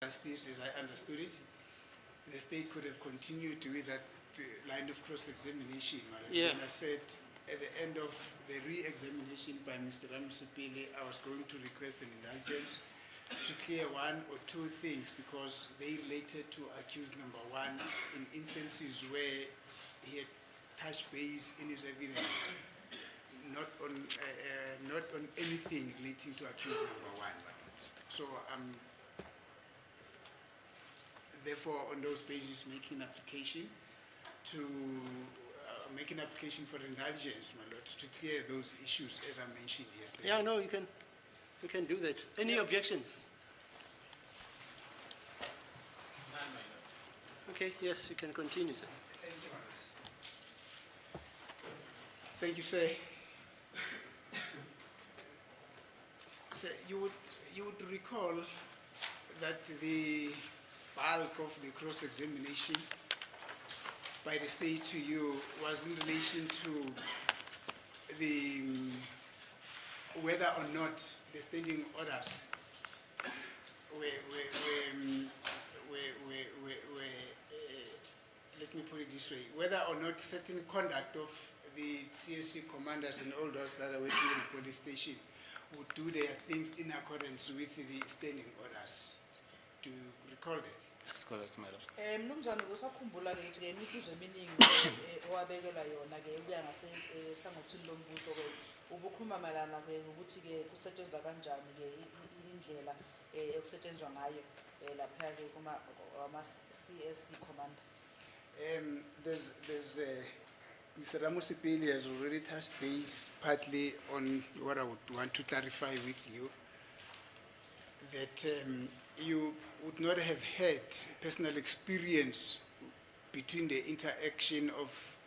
Justice, as I understood it, the state could have continued with that line of cross-examination. Yeah. And I said at the end of the re-examination by Mr. Ramusipile, I was going to request an indulgence to clear one or two things because they related to accused number one in instances where he had touched base in his evidence, not on anything relating to accused number one. So therefore, on those pages, making application for indulgence, my lord, to clear those issues as I mentioned yesterday. Yeah, no, you can do that. Any objection? None, my lord. Okay, yes, you can continue, sir. Thank you, my lord. Thank you, sir. Sir, you would recall that the bulk of the cross-examination by the state to you was in relation to the whether or not the standing orders let me put it this way, whether or not certain conduct of the CSC commanders and all those that are working in the police station would do their things in accordance with the standing orders. Do you recall that? That's correct, my lord. Mnumzane usakhumbula ke ukuthi imibuzo eminingi owabekela yona ke ubuya ngasehlangothini lombuso ke ubukhuluma malana ke ukuthi ke kusetshenzwa kanjani ke indlela ekusetshenzwa ngayo lapha ke kuma CSC commander. There's Mr. Ramusipile has already touched base partly on what I would want to clarify with you, that you would not have had personal experience between the interaction of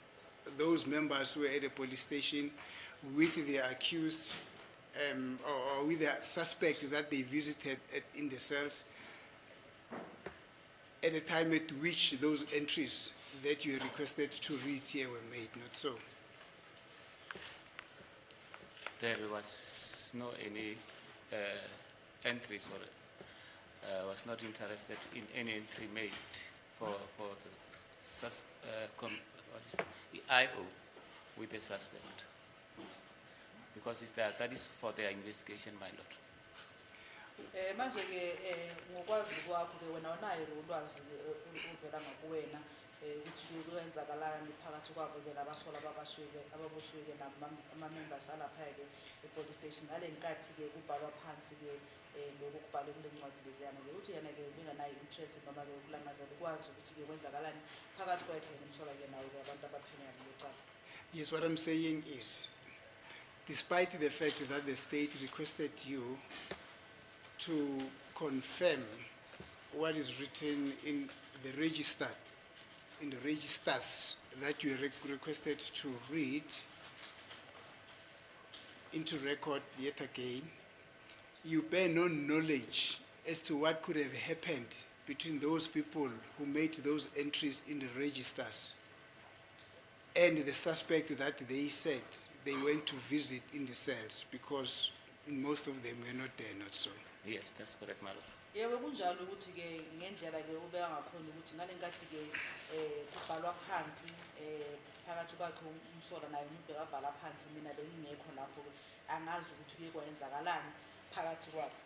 those members who were at the police station with the accused or with the suspect that they visited in the cells at the time at which those entries that you requested to read here were made, not so? There was no any entries or was not interested in any entry made for the IO with the suspect because it's that is for their investigation, my lord. Manje ke ngokwazi kwakho ke wena unayo ulwazi uvela ngakuwena ukuthi kuyenzakalani phakathi kwabo ke labasola ababoshwe nama members alapha ke e-police station ngale nkathi ke kubhalwa phansi ke lokubhalwe kule ncwadi leziyana ke uthi yena ke benganayo interest noma ke ukulangazela ukwazi ukuthi ke kwenzakalani phakathi kwakhe nomsola ke nawo ke abantu abaphenyayo ngecala. Yes, what I'm saying is, despite the fact that the state requested you to confirm what is written in the register, in the registers that you requested to read into record yet again, you bear no knowledge as to what could have happened between those people who made those entries in the registers and the suspect that they said they went to visit in the cells, because in most of them were not there, not so. Yes, that's correct, my lord. Yebo kunjalo ukuthi ke ngendlela ke ubeka ngakhona ukuthi ngale nkathi ke kubhalwa phansi phakathi kwakhe umsola naye umuntu bekabhala phansi mina bengingekho lapho angazi ukuthi ke kwenzakalani phakathi kwabo.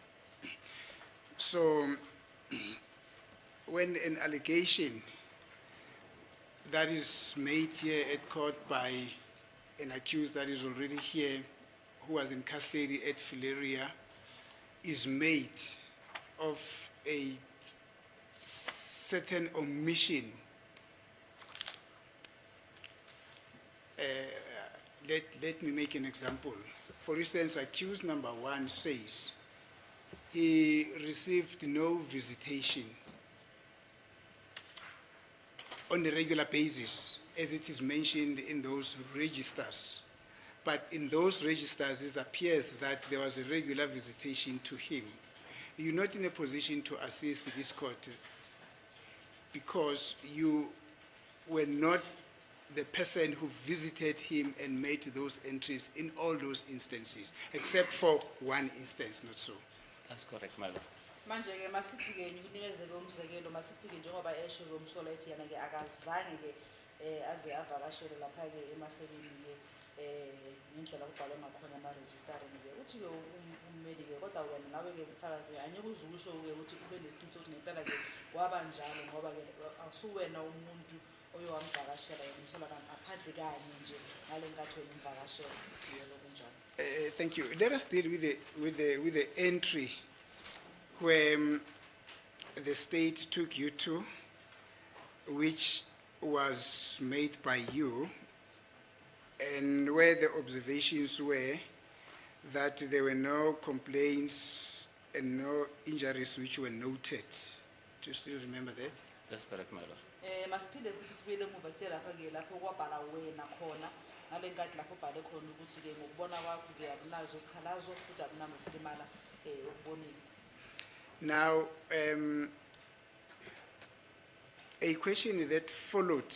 So when an allegation that is made here at court by an accused that is already here, who was in custody at Filaria, is made of a certain omission, let me make an example. For instance, accused number one says he received no visitation on a regular basis, as it is mentioned in those registers. But in those registers, it appears that there was a regular visitation to him. You're not in a position to assist this court because you were not the person who visited him and made those entries in all those instances, except for one instance, not so. That's correct, my lord. Manje-ke masithi-ke ngikunikeze-ke umzekelo, masithi-ke njengoba esho-ke umsola ethi yena-ke akazange-ke aze avakashele lapha-ke emaseleni-ke ngendlela kubhalwe ngakhona emarejistarini-ke. Uthi-ke ummeli-ke kodwa wena nawe-ke mfakazi angeke uze usho-ke ukuthi ube nesiqiniseko sokuthi ngempela-ke waba njalo ngoba-ke awusuwena umuntu oyowamvakashela yena umsola ngaphandle kanye nje ngale nkathi wena umvakashela. Uthi yebo kunjalo. Thank you. Let us deal with the entry where the state took you to, which was made by you, and where the observations were that there were no complaints and no injuries which were noted. Do you still remember that? That's correct, my lord. Masiphinde futhi sibuyele emuva siye lapha-ke lapho kwabhala wena khona ngale nkathi lapho ubhale khona ukuthi-ke ngokubona kwakho-ke akunazo isikhalazo futhi akunakulimala okubonile. Now, a question that followed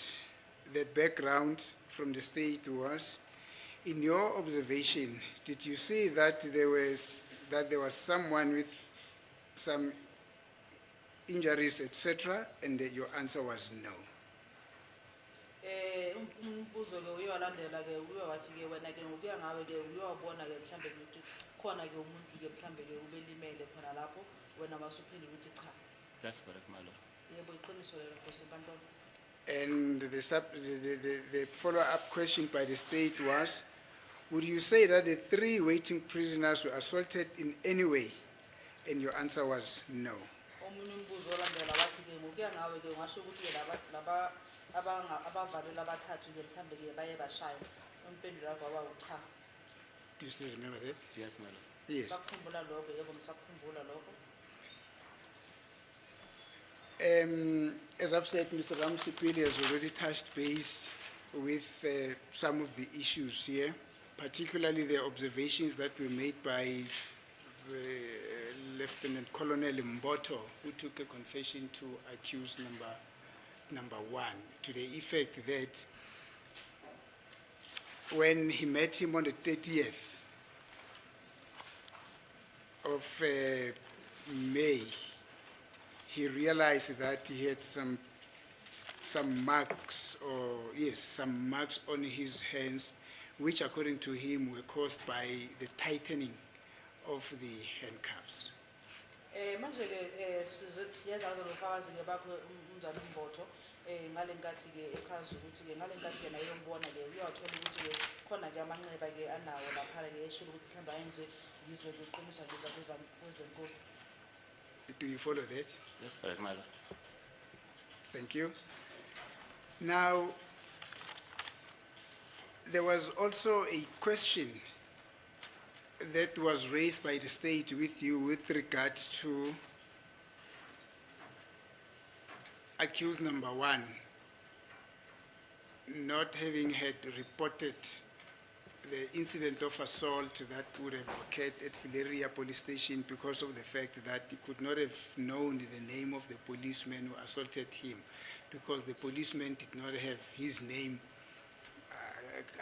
the background from the state was, in your observation, did you see that there was someone with some injuries, etc., and that your answer was no? Umbuzo-ke uyowalandela-ke uyowathi-ke wena-ke ngokuya ngawe-ke uyowabona-ke mhlambe ukuthi khona-ke umuntu-ke mhlambe-ke ubelimele khona lapho wena wasuphinde ukuthi cha. That's correct, my lord. Yebo iqiniso lelo Nkosi Mpantolo. And the follow-up question by the state was, would you say that the 3 waiting prisoners were assaulted in any way? And your answer was no. Omunye umbuzo olandela wathi-ke ngokuya ngawe-ke ungasho ukuthi-ke laba abavalela abathathu-ke mhlambe-ke baye bashaya. Impendulo yakho waba ucha. Do you still remember that? Yes, my lord. Yes. Sakukhumbula lokho, yebo ngisakukhumbula lokho. As I've said, Mr. Ramsipili has already touched base with some of the issues here, particularly the observations that were made by Lieutenant Colonel Mboto, who took a confession to accused number 1, to the effect that when he met him on the 30th of May, he realized that he had some marks, some marks on his hands, which according to him were caused by the tightening of the handcuffs. Manje-ke siyazazi lofakazi-ke bakho umzala uMbotho ngale nkathi-ke echaza ukuthi-ke ngale nkathi yena eyombona-ke uyawathola ukuthi-ke khona-ke amanxeba-ke anawo lapha-ke eshilo ukuthi mhlawumbe ayenze yizwe-ke iqinisa kwezenkosi. Do you follow that? That's correct, my lord. Thank you. Now, there was also a question that was raised by the state with you with regard to accused number 1 not having had reported the incident of assault that would have occurred at Fileria police station because of the fact that he could not have known the name of the policeman who assaulted him, because the policeman did not have his name.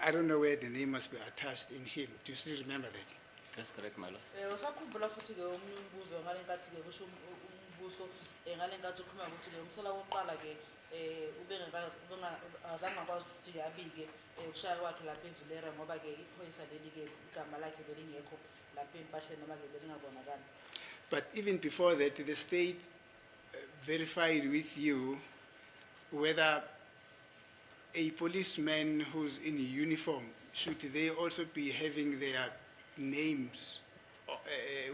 I don't know where the name must be attached in him. Do you still remember that? That's correct, my lord. Usakhumbula futhi-ke omunye umbuzo ngale nkathi-ke kusho umbuso ngale nkathi ukhuluma ukuthi-ke umsola wokuqala-ke azange akwazi ukuthi-ke abike ukushaya kwakhe lapha evilera ngoba-ke iphoyisa leli-ke igama lakhe belingekho lapha empahleni noma-ke belingabonakali. But even before that, the state verified with you whether a policeman who's in uniform, should they also be having their names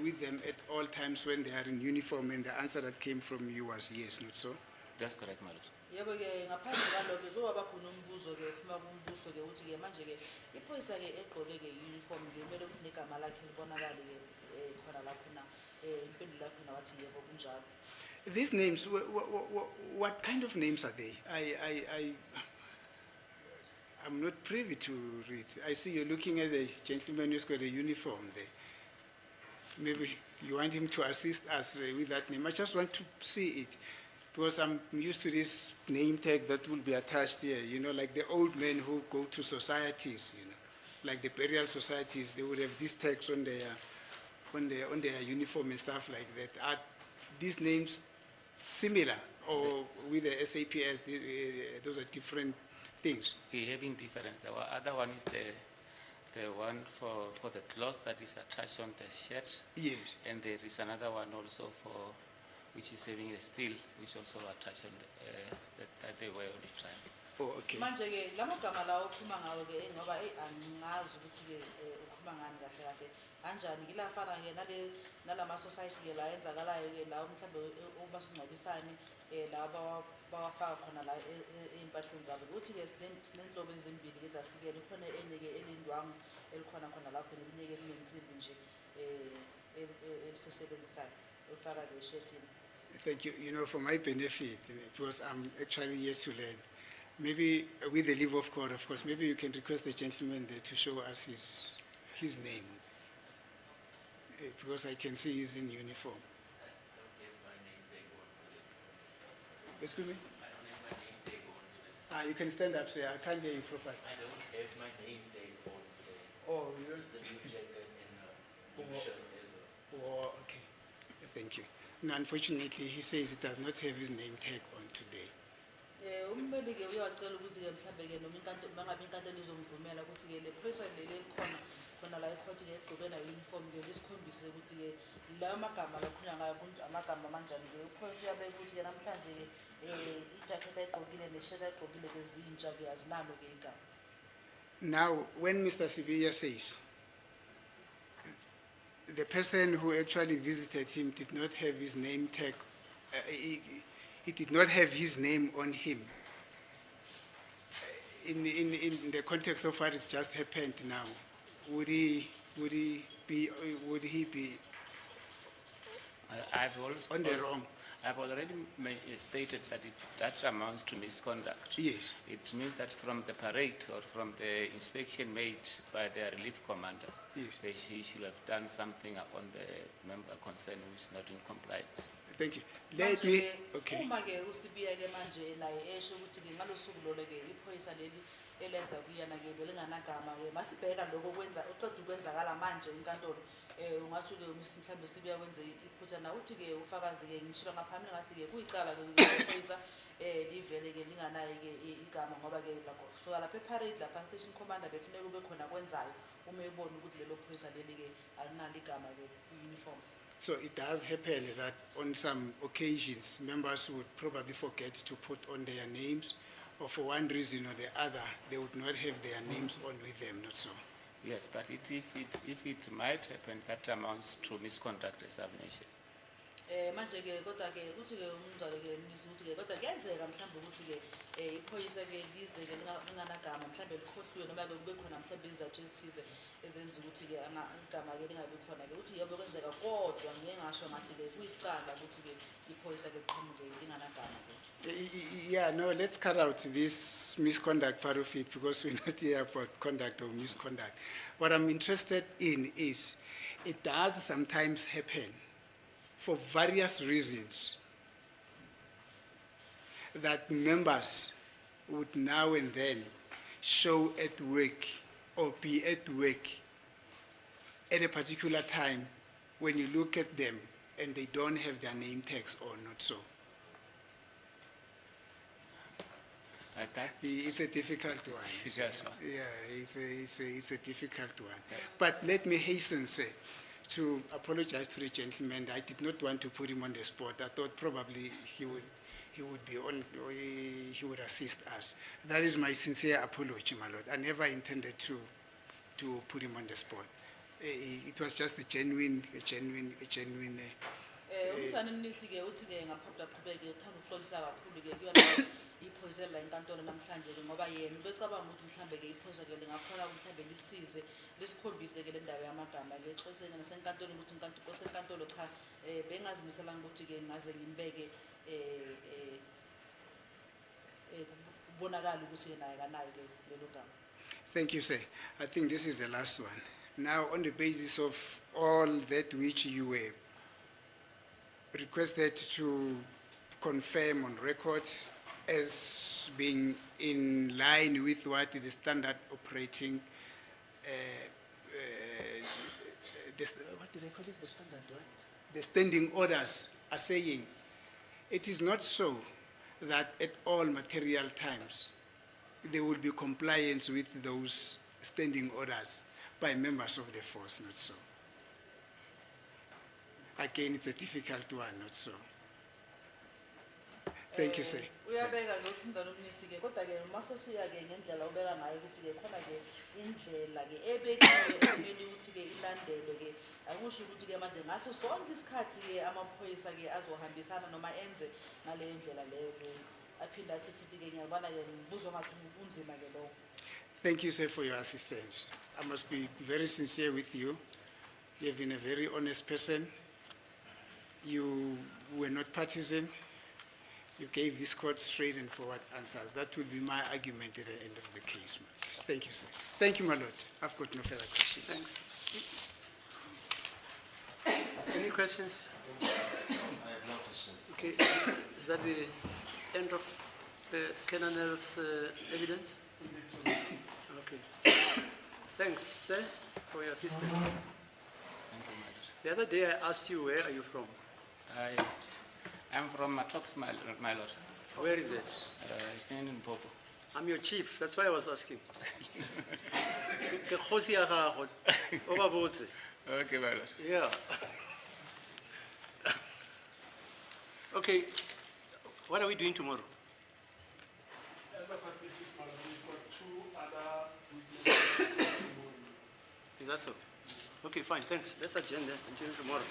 with them at all times when they are in uniform? And the answer that came from you was yes, not so? That's correct, my lord. Yebo-ke ngaphandle kwalokho kuyoba khona umbuzo-ke uphuma kumbuso-ke ukuthi-ke manje-ke iphoyisa-ke egqoke-ke i-uniform-ke kumele ukuthi negama lakhe libonakale-ke khona lapho na impendulo yakho na wathi yebo kunjalo. These names, what kind of names are they? I'm not privy to read. I see you're looking at the gentleman who's got a uniform there. Maybe you want him to assist us with that name. I just want to see it, because I'm used to this name tag that will be attached here, you know, like the old men who go to societies, you know, like the burial societies, they would have these tags on their uniform and stuff like that. these names similar or with the SAPS, those are different things? We're having difference. The other one is the one for the cloth that is attached on the shirt. Yes. And there is another one also which is having a steel, which also attached on that they wear all the time. Oh, okay. Manje-ke lamagama lawo okhuluma ngawo-ke ngoba angazi ukuthi-ke ukhuluma ngani kahle kahle kanjani kilafana-ke nalama-society-ke la enzakalayo-ke lawo mhlawumbe omasingcwabisane la bawafaka khona la ey'mpahleni zabo ukuthi-ke sinenhlobo ezimbili-ke ezahlukene khona enye-ke elindwangu elikhona khona lapho nelinye-ke elinensimbi nje elisesebenzisayo elifaka-ke eshethini. Thank you. You know, for my benefit, because I'm actually yet to learn, maybe with the leave of court, of course, maybe you can request the gentleman there to show us his name. Because I can see he's in uniform. Excuse me? You can stand up, sir. I can't hear you properly. I don't have my name tag on today. Oh, you It's a new jacket and a new Oh. shirt as well. Oh, okay. Thank you. No, unfortunately, he says he does not have his name tag on today. Umbeli-ke uyacela ukuthi-ke mhlawumbe-ke noma mangabe inkantolo izomvumela ukuthi-ke le phoyisa leli elikhona khona la ekhoti-ke egqoke nayo uniform-ke lisikhombise ukuthi-ke layo magama lakhulunywa ngayo amagama manjani-ke uphoyisa uyabeka ukuthi-ke namhlanje-ke ijakhethi ayigqokile nesheti ayigqokile-ke zintsha-ke azinalo-ke igama. Now, when Mr. Sibiya says the person who actually visited him did not have his name tag, he did not have his name on him. In the context of what has just happened now, would he be I've also on the wrong? I've already stated that that amounts to misconduct. Yes. It means that from the parade or from the inspection made by the relief commander, Yes. he should have done something on the member concerned who is not in compliance. Thank you. Let me. Manje-ke, Okay. uma-ke uSibiya-ke manje naye esho ukuthi-ke ngalosuku lolo-ke iphoyisa leli elenza kuyena-ke belinganagama-ke masibheka lokho oqeda ukwenzakala manje inkantolo ungathi-ke mhlawumbe Sibiya wenze iphutha na uthi-ke ufakazi-ke ngishilo ngaphambili ngathi-ke kuyicala-ke iphoyisa livele-ke linganayo-ke igama ngoba-ke suka lapha eparade lapha station commander befuneka kube khona kwenzayo uma ebona ukuthi lelo phoyisa leli-ke alinalo igama-ke i-uniform. So it does happen that on some occasions, members would probably forget to put on their names, or for one reason or the other, they would not have their names on with them, not so. Yes, but if it might happen, that amounts to misconduct examination. Manje-ke kodwa-ke uthi-ke umzali-ke mnisi ukuthi-ke kodwa kuyenzeka mhlawumbe ukuthi-ke iphoyisa-ke lize-ke linganagama mhlawumbe likhohliwe noma-ke kube khona mhlawumbe izizathu ezithize ezenza ukuthi-ke igama-ke lingabi khona-ke uthi yebo kwenzeka kodwa ngike ngasho ngathi-ke kuyicala ukuthi-ke iphoyisa-ke liqhamuke linganagama-ke. Yeah, no, let's cut out this misconduct part of it because we're not here about conduct or misconduct. What I'm interested in is it does sometimes happen for various reasons that members would now and then show at work or be at work at a particular time when you look at them and they don't have their name tags or not so. It's a difficult one. Difficult one. Yeah, it's a difficult one. But let me hasten, sir, to apologize to the gentleman. I did not want to put him on the spot. I thought probably he would be on, or he would assist us. That is my sincere apology, my lord. I never intended to put him on the spot. It was just a genuine. Umthane mnisi-ke uthi-ke ngaphambi aqhubeke uthanda ukuhlolisa kakhulu-ke kuyona iphoyisa la inkantolo namhlanje-ke ngoba yena ubecabanga ukuthi mhlawumbe-ke iphoyisa-ke lingakhona mhlawumbe lisize lisikhombise-ke le ndaba yamagama-ke exoliseke nasenkantolo ukuthi osenkantolo cha bengazimiselanga ukuthi-ke ngaze ngimbeke kubonakala ukuthi-ke naye kanayo-ke lelo gama. Thank you, sir. I think this is the last one. Now, on the basis of all that which you were requested to confirm on record as being in line with what the standard operating, what did I call it? The standard, right? The standing orders are saying it is not so that at all material times there will be compliance with those standing orders by members of the force, not so. Again, it's a difficult one, not so. Thank you, sir. Uyabeka lokhu umntwana omnisi-ke kodwa-ke masosiya-ke ngendlela obeka ngayo ukuthi-ke khona-ke indlela-ke ebekiwe ekumele ukuthi-ke ilandelwe-ke akusho ukuthi-ke manje ngaso sonke isikhathi-ke amaphoyisa-ke azohambisana noma enze ngaleyo ndlela leyo-ke aphinde athi futhi-ke ngiyabona-ke ngibuzwa ngathi unzima-ke lowo. Thank you, sir, for your assistance. I must be very sincere with you. You have been a very honest person. You were not partisan. You gave this court straight and forward answers. That will be my argument at the end of the case. Thank you, sir. Thank you, my lord. I've got no further questions. Thanks. Any questions? I have no questions. Okay, is that the end of the colonel's evidence? Okay. Thanks, sir, for your assistance. Thank you, my lord. The other day I asked you, where are you from? I'm from Matox, my lord. Where is that? It's in Limpopo. I'm your chief, that's why I was asking. Ke kgosi ya gago, o ba botse. Okay, my lord. Yeah. Okay, what are we doing tomorrow? As the court Mrs. Malone, we've got 2 other witnesses tomorrow. Is that so? Okay, fine, thanks. Let's adjourn then until tomorrow.